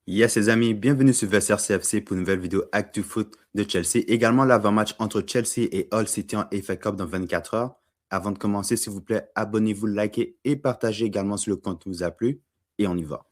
Yes, les amis, bienvenue sur Versailles CFC pour une nouvelle vidéo Actu Foot de Chelsea. Également l'avant-match entre Chelsea et Hull City en FA Cup dans 24 heures. Avant de commencer, s'il vous plaît, abonnez-vous, likez et partagez également si le contenu vous a plu. Et on y va.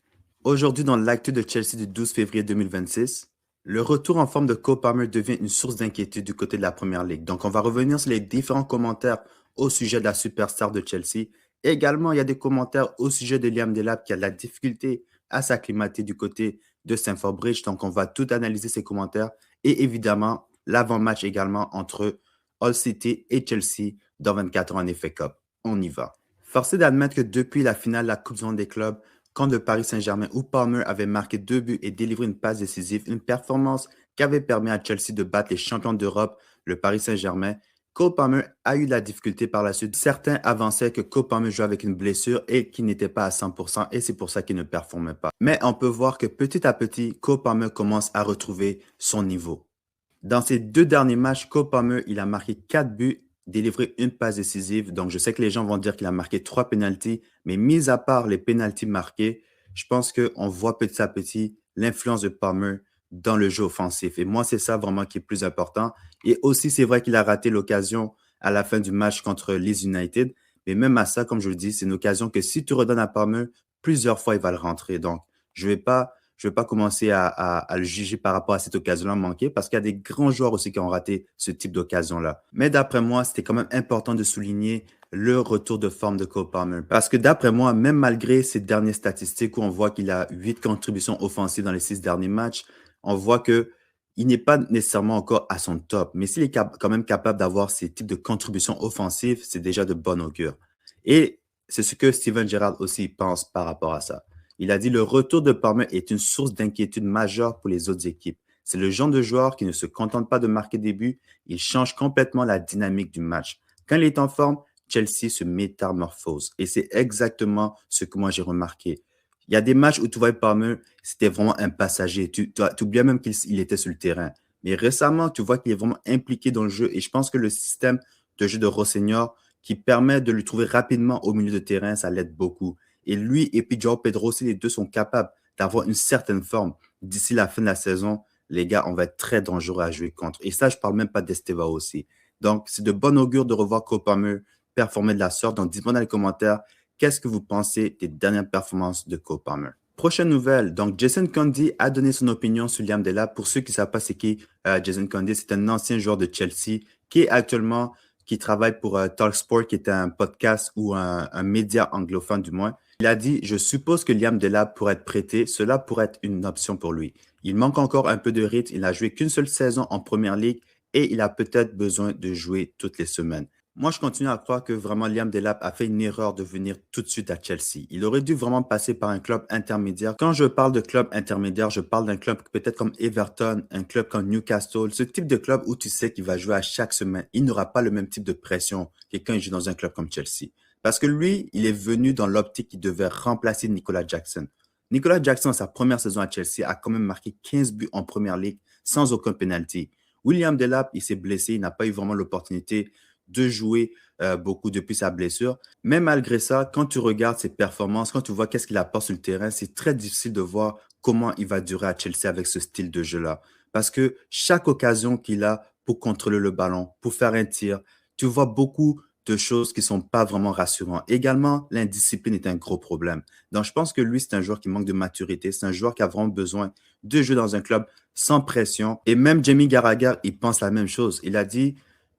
Aujourd'hui, dans l'actu de Chelsea du 12 février 2026, le retour en forme de Cole Palmer devient une source d'inquiétude du côté de la Première Ligue. Donc, on va revenir sur les différents commentaires au sujet de la superstar de Chelsea. Également, il y a des commentaires au sujet de Liam Delap qui a de la difficulté à s'acclimater du côté de Stamford Bridge. Donc, on va tout analyser ces commentaires et évidemment, l'avant-match également entre Hull City et Chelsea dans 24 ans en FA Cup. On y va. Forcé d'admettre que depuis la finale de la Coupe du Monde des clubs, quand le Paris Saint-Germain où Palmer avait marqué 2 buts et délivré une passe décisive, une performance qui avait permis à Chelsea de battre les champions d'Europe, le Paris Saint-Germain, Cole Palmer a eu de la difficulté par la suite. Certains avançaient que Cole Palmer jouait avec une blessure et qu'il n'était pas à 100% et c'est pour ça qu'il ne performait pas. Mais on peut voir que petit à petit, Cole Palmer commence à retrouver son niveau. Dans ses 2 derniers matchs, Cole Palmer, il a marqué 4 buts, délivré une passe décisive. Donc, je sais que les gens vont dire qu'il a marqué 3 pénaltys, mais mis à part les pénaltys marqués, je pense qu'on voit petit à petit l'influence de Palmer dans le jeu offensif. Et moi, c'est ça vraiment qui est plus important. Et aussi, c'est vrai qu'il a raté l'occasion à la fin du match contre Leeds United. Mais même à ça, comme je le dis, c'est une occasion que si tu redonnes à Palmer, plusieurs fois, il va le rentrer. Donc, je vais pas commencer à le juger par rapport à cette occasion-là manquée parce qu'il y a des grands joueurs aussi qui ont raté ce type d'occasion-là. Mais d'après moi, c'était quand même important de souligner le retour de forme de Cole Palmer. Parce que d'après moi, même malgré ces dernières statistiques où on voit qu'il a 8 contributions offensives dans les 6 derniers matchs, on voit que il n'est pas nécessairement encore à son top. Mais s'il est quand même capable d'avoir ces types de contributions offensives, c'est déjà de bon augure. Et c'est ce que Steven Gerrard aussi pense par rapport à ça. Il a dit le retour de Palmer est une source d'inquiétude majeure pour les autres équipes. C'est le genre de joueur qui ne se contente pas de marquer des buts, il change complètement la dynamique du match. Quand il est en forme, Chelsea se métamorphose. Et c'est exactement ce que moi j'ai remarqué. Il y a des matchs où tu vois Palmer, c'était vraiment un passager. Tu oublies même qu'il était sur le terrain. Mais récemment, tu vois qu'il est vraiment impliqué dans le jeu. Et je pense que le système de jeu de Rosseignor qui permet de le trouver rapidement au milieu de terrain, ça l'aide beaucoup. Et lui et puis Joao Pedro, si les deux sont capables d'avoir une certaine forme d'ici la fin de la saison, les gars, on va être très dangereux à jouer contre. Et ça, je ne parle même pas d'Esteva aussi. Donc, c'est de bon augure de revoir Cole Palmer performer de la sorte. Donc, dites-moi dans les commentaires, qu'est-ce que vous pensez des dernières performances de Cole Palmer? Prochaine nouvelle, donc Jason Cundy a donné son opinion sur Liam Delap. Pour ceux qui ne savent pas c'est qui Jason Cundy, c'est un ancien joueur de Chelsea qui travaille pour Talksport, qui est un podcast ou un média anglophone du moins. Il a dit, je suppose que Liam Delap pourrait être prêté, cela pourrait être une option pour lui. Il manque encore un peu de rythme, il n'a joué qu'une seule saison en Première Ligue et il a peut-être besoin de jouer toutes les semaines. Moi, je continue à croire que vraiment Liam Delap a fait une erreur de venir tout de suite à Chelsea. Il aurait dû vraiment passer par un club intermédiaire. Quand je parle de club intermédiaire, je parle d'un club peut-être comme Everton, un club comme Newcastle, ce type de club où tu sais qu'il va jouer à chaque semaine. Il n'aura pas le même type de pression que quand il joue dans un club comme Chelsea. Parce que lui, il est venu dans l'optique qu'il devait remplacer Nicolas Jackson. Nicolas Jackson, sa première saison à Chelsea, a quand même marqué 15 buts en Première Ligue sans aucun penalty. William Delap, il s'est blessé, il n'a pas eu vraiment l'opportunité de jouer beaucoup depuis sa blessure. Mais malgré ça, quand tu regardes ses performances, quand tu vois qu'est-ce qu'il apporte sur le terrain, c'est très difficile de voir comment il va durer à Chelsea avec ce style de jeu-là. Parce que chaque occasion qu'il a pour contrôler le ballon, pour faire un tir, tu vois beaucoup de choses qui ne sont pas vraiment rassurantes. Également, l'indiscipline est un gros problème. Donc, je pense que lui, c'est un joueur qui manque de maturité. C'est un joueur qui a vraiment besoin de jouer dans un club sans pression. Et même Jamie Carragher, il pense la même chose. Il a dit,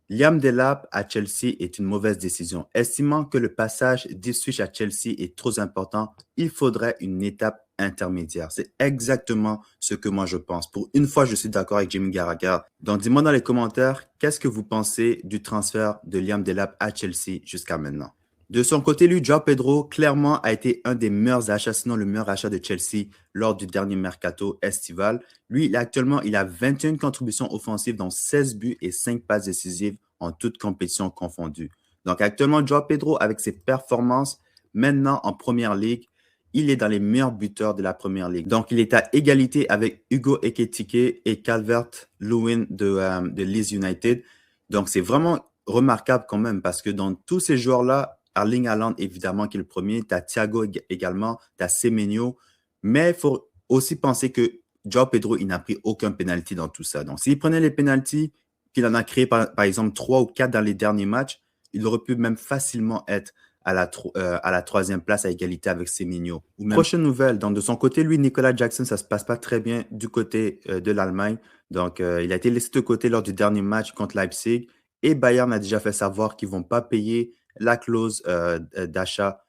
Liam Delap à Chelsea est une mauvaise décision. Estimant que le passage d'Ipswich à Chelsea est trop important, il faudrait une étape intermédiaire. C'est exactement ce que moi je pense. Pour une fois, je suis d'accord avec Jamie Carragher. Donc, dis-moi dans les commentaires, qu'est-ce que vous pensez du transfert de Liam Delap à Chelsea jusqu'à maintenant? De son côté, lui, Joao Pedro, clairement, a été un des meilleurs achats, sinon le meilleur achat de Chelsea lors du dernier mercato estival. Lui, actuellement, il a 21 contributions offensives, dont 16 buts et 5 passes décisives en toutes compétitions confondues. Donc, actuellement, Joao Pedro, avec ses performances, maintenant en Première Ligue, il est dans les meilleurs buteurs de la Première Ligue. Donc, il est à égalité avec Hugo Ekitike et Calvert-Lewin de Leeds United. Donc, c'est vraiment remarquable quand même parce que dans tous ces joueurs-là, Erling Haaland, évidemment, qui est le premier, tu as Thiago également, tu as Semenyo, mais il faut aussi penser que João Pedro, il n'a pris aucun penalty dans tout ça. Donc, s'il prenait les penalties, qu'il en a créé par exemple 3 ou 4 dans les derniers matchs, il aurait pu même facilement être à la troisième place à égalité avec Semenyo. Prochaine nouvelle, donc de son côté, lui, Nicolas Jackson, ça ne se passe pas très bien du côté de l'Allemagne. Donc, il a été laissé de côté lors du dernier match contre Leipzig et Bayern a déjà fait savoir qu'ils ne vont pas payer la clause d'achat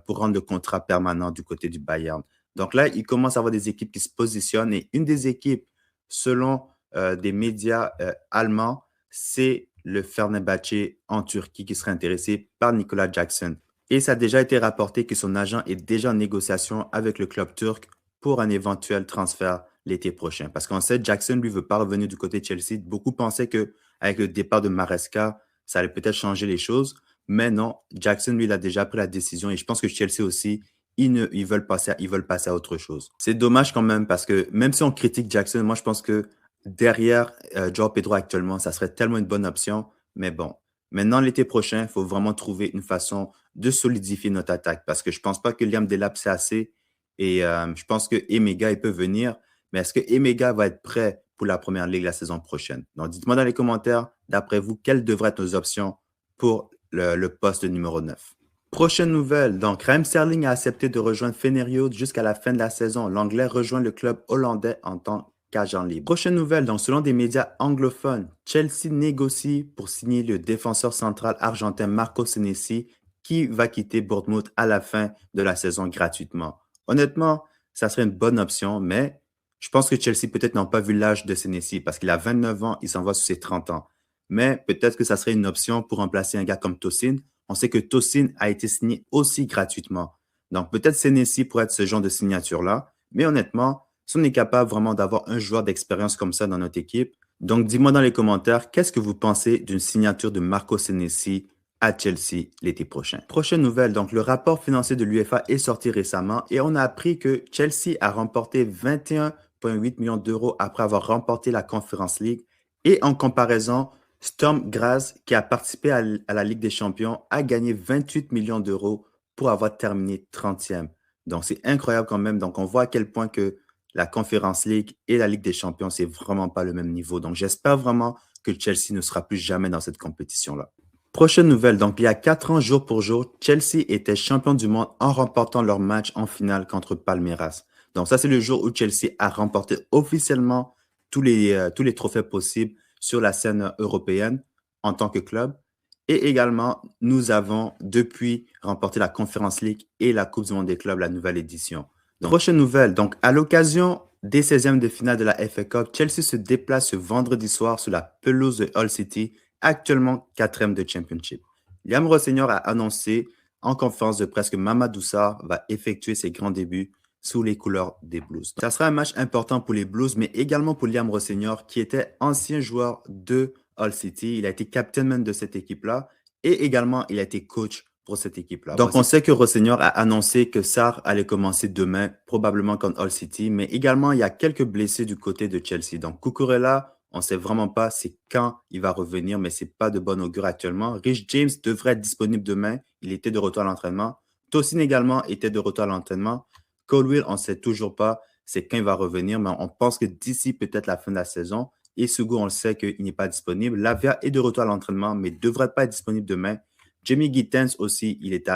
pour rendre le contrat permanent du côté du Bayern. Donc là, il commence à avoir des équipes qui se positionnent et une des équipes, selon des médias allemands, c'est le Fenerbahçe en Turquie qui serait intéressé par Nicolas Jackson. Et ça a déjà été rapporté que son agent est déjà en négociation avec le club turc pour un éventuel transfert l'été prochain. Parce qu'on sait, Jackson, lui, ne veut pas revenir du côté de Chelsea. Beaucoup pensaient qu'avec le départ de Maresca, ça allait peut-être changer les choses. Mais non, Jackson, lui, il a déjà pris la décision. Et je pense que Chelsea aussi, ils veulent passer à autre chose. C'est dommage quand même parce que même si on critique Jackson, moi, je pense que derrière João Pedro actuellement, ça serait tellement une bonne option. Mais bon, maintenant, l'été prochain, il faut vraiment trouver une façon de solidifier notre attaque parce que je ne pense pas que Liam Delap, c'est assez. Et je pense que Emega, il peut venir. Mais est-ce que Emega va être prêt pour la première ligue la saison prochaine? Donc, dites-moi dans les commentaires, d'après vous, quelles devraient être nos options pour le poste numéro 9? Prochaine nouvelle, donc Raheem Sterling a accepté de rejoindre Fenerbahçe jusqu'à la fin de la saison. L'Anglais rejoint le club hollandais en tant qu'agent libre. Prochaine nouvelle, donc selon des médias anglophones, Chelsea négocie pour signer le défenseur central argentin Marco Senesi qui va quitter Bournemouth à la fin de la saison gratuitement. Honnêtement, ça serait une bonne option, mais je pense que Chelsea peut-être n'ont pas vu l'âge de Senesi parce qu'il a 29 ans, il s'en va sur ses 30 ans. Mais peut-être que ça serait une option pour remplacer un gars comme Tosin. On sait que Tosin a été signé aussi gratuitement. Donc, peut-être Senesi pourrait être ce genre de signature-là. Mais honnêtement, si on est capable vraiment d'avoir un joueur d'expérience comme ça dans notre équipe, donc dis-moi dans les commentaires, qu'est-ce que vous pensez d'une signature de Marco Senesi à Chelsea l'été prochain? Prochaine nouvelle, donc le rapport financier de l'UEFA est sorti récemment et on a appris que Chelsea a remporté 21,8 millions d'euros après avoir remporté la Conference League et en comparaison, Sturm Graz, qui a participé à la Ligue des Champions, a gagné 28 millions d'euros pour avoir terminé 30e. Donc, c'est incroyable quand même. Donc, on voit à quel point que la Conference League et la Ligue des Champions, c'est vraiment pas le même niveau. Donc, j'espère vraiment que Chelsea ne sera plus jamais dans cette compétition-là. Prochaine nouvelle. Donc, il y a 4 ans, jour pour jour, Chelsea était champion du monde en remportant leur match en finale contre Palmeiras. Donc, ça, c'est le jour où Chelsea a remporté officiellement tous les trophées possibles sur la scène européenne en tant que club. Et également, nous avons depuis remporté la Conference League et la Coupe du Monde des clubs, la nouvelle édition. Donc, prochaine nouvelle. Donc, à l'occasion des 16e de finale de la FA Cup, Chelsea se déplace ce vendredi soir sur la pelouse de Hull City, actuellement 4e de Championship. Liam Rossignol a annoncé en conférence de presse que Mamadou Sarr va effectuer ses grands débuts sous les couleurs des Blues. Ça sera un match important pour les Blues, mais également pour Liam Rossignol, qui était ancien joueur de Hull City. Il a été capitaine de cette équipe-là et également il a été coach pour cette équipe-là. Donc, on sait que Rossignol a annoncé que Sarr allait commencer demain, probablement contre Hull City, mais également, il y a quelques blessés du côté de Chelsea. Donc, Cucurella, on ne sait vraiment pas c'est quand il va revenir, mais ce n'est pas de bon augure actuellement. Rich James devrait être disponible demain. Il était de retour à l'entraînement. Tosin également était de retour à l'entraînement. Colwill, on ne sait toujours pas c'est quand il va revenir, mais on pense que d'ici peut-être la fin de la saison. Et Sugo, on le sait qu'il n'est pas disponible. Lavia est de retour à l'entraînement, mais ne devrait pas être disponible demain. Jamie Gittens aussi, il est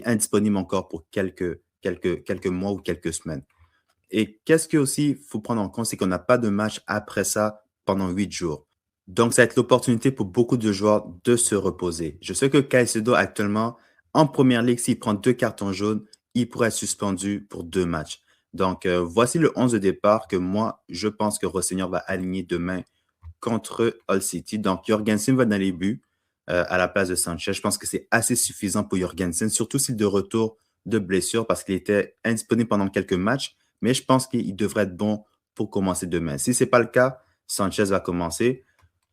indisponible encore pour quelques mois ou quelques semaines. Et qu'est-ce qu'il aussi faut prendre en compte, c'est qu'on n'a pas de match après ça pendant 8 jours. Donc, ça va être l'opportunité pour beaucoup de joueurs de se reposer. Je sais que Caicedo actuellement, en première ligue, s'il prend 2 cartons jaunes, il pourrait être suspendu pour 2 matchs. Donc, voici le 11 de départ que moi, je pense que Rossignol va aligner demain contre Hull City. Donc, Jorgensen va dans les buts à la place de Sanchez. Je pense que c'est assez suffisant pour Jorgensen, surtout s'il est de retour de blessure parce qu'il était indisponible pendant quelques matchs. Mais je pense qu'il devrait être bon pour commencer demain. Si ce n'est pas le cas, Sanchez va commencer.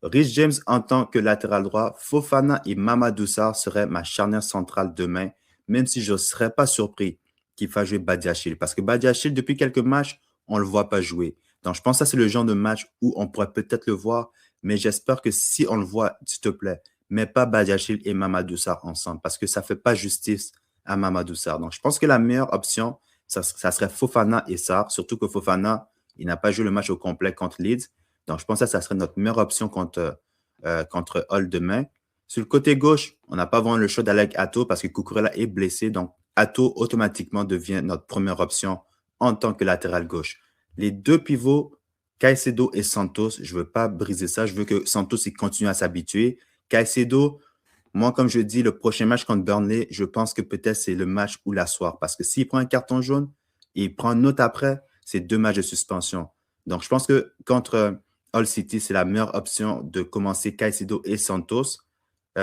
Rich James en tant que latéral droit, Fofana et Mamadou Sarr seraient ma charnière centrale demain, même si je ne serais pas surpris qu'il fasse jouer Badiashile. Parce que Badiashile, depuis quelques matchs, on ne le voit pas jouer. Donc, je pense que ça, c'est le genre de match où on pourrait peut-être le voir, mais j'espère que si on le voit, s'il te plaît, mets pas Badiashile et Mamadou Sarr ensemble parce que ça ne fait pas justice à Mamadou Sarr. Donc, je pense que la meilleure option, ça serait Fofana et Sarr, surtout que Fofana, il n'a pas joué le match au complet contre Leeds. Donc, je pense que ça serait notre meilleure option contre Hull demain. Sur le côté gauche, on n'a pas vraiment le choix d'aller avec Atto parce que Cucurella est blessé. Donc, Atto automatiquement devient notre première option en tant que latéral gauche. Les deux pivots, Caicedo et Santos, je ne veux pas briser ça. Je veux que Santos il continue à s'habituer. Caicedo, moi, comme je dis, le prochain match contre Burnley, je pense que peut-être c'est le match ou l'asseoir. Parce que s'il prend un carton jaune et il prend une note après, c'est 2 matchs de suspension. Donc, je pense que contre Hull City, c'est la meilleure option de commencer Caicedo et Santos.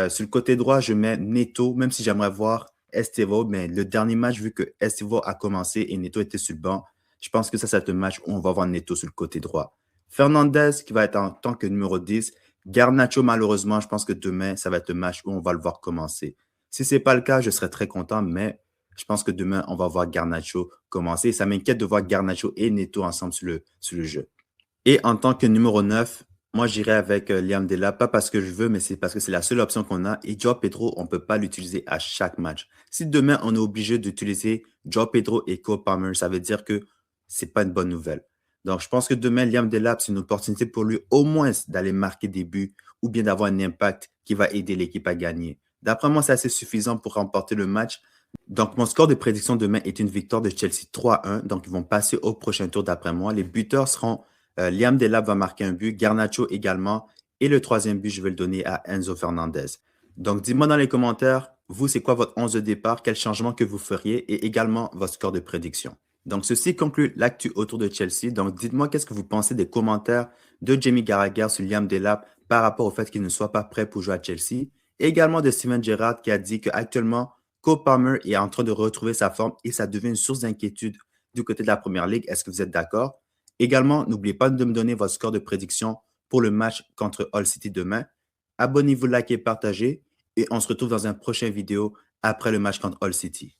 Sur le côté droit, je mets Neto, même si j'aimerais voir Estevo. Mais le dernier match, vu que Estevo a commencé et Neto était sur le banc, je pense que ça, c'est un match où on va voir Neto sur le côté droit. Fernandez, qui va être en tant que numéro 10. Garnacho, malheureusement, je pense que demain, ça va être le match où on va le voir commencer. Si ce n'est pas le cas, je serais très content, mais je pense que demain, on va voir Garnacho commencer. Ça m'inquiète de voir Garnacho et Neto ensemble sur le jeu. Et en tant que numéro 9, moi, j'irai avec Liam Delap, pas parce que je veux, mais c'est parce que c'est la seule option qu'on a. Et Joao Pedro, on ne peut pas l'utiliser à chaque match. Si demain, on est obligé d'utiliser Joao Pedro et Cole Palmer, ça veut dire que ce n'est pas une bonne nouvelle. Donc, je pense que demain, Liam Delap, c'est une opportunité pour lui au moins d'aller marquer des buts ou bien d'avoir un impact qui va aider l'équipe à gagner. D'après moi, c'est assez suffisant pour remporter le match. Donc, mon score de prédiction demain est une victoire de Chelsea 3-1. Donc, ils vont passer au prochain tour d'après moi. Les buteurs seront Liam Delap va marquer un but, Garnacho également. Et le troisième but, je vais le donner à Enzo Fernandez. Donc, dis-moi dans les commentaires, vous, c'est quoi votre 11 de départ? Quel changement que vous feriez? Et également votre score de prédiction. Donc, ceci conclut l'actu autour de Chelsea. Donc, dites-moi qu'est-ce que vous pensez des commentaires de Jamie Carragher sur Liam Delap par rapport au fait qu'il ne soit pas prêt pour jouer à Chelsea. Et également de Steven Gerrard qui a dit qu'actuellement, Cole Palmer est en train de retrouver sa forme et ça devient une source d'inquiétude du côté de la Première Ligue. Est-ce que vous êtes d'accord? Également, n'oubliez pas de me donner votre score de prédiction pour le match contre Hull City demain. Abonnez-vous, likez, partagez et on se retrouve dans une prochaine vidéo après le match contre Hull City.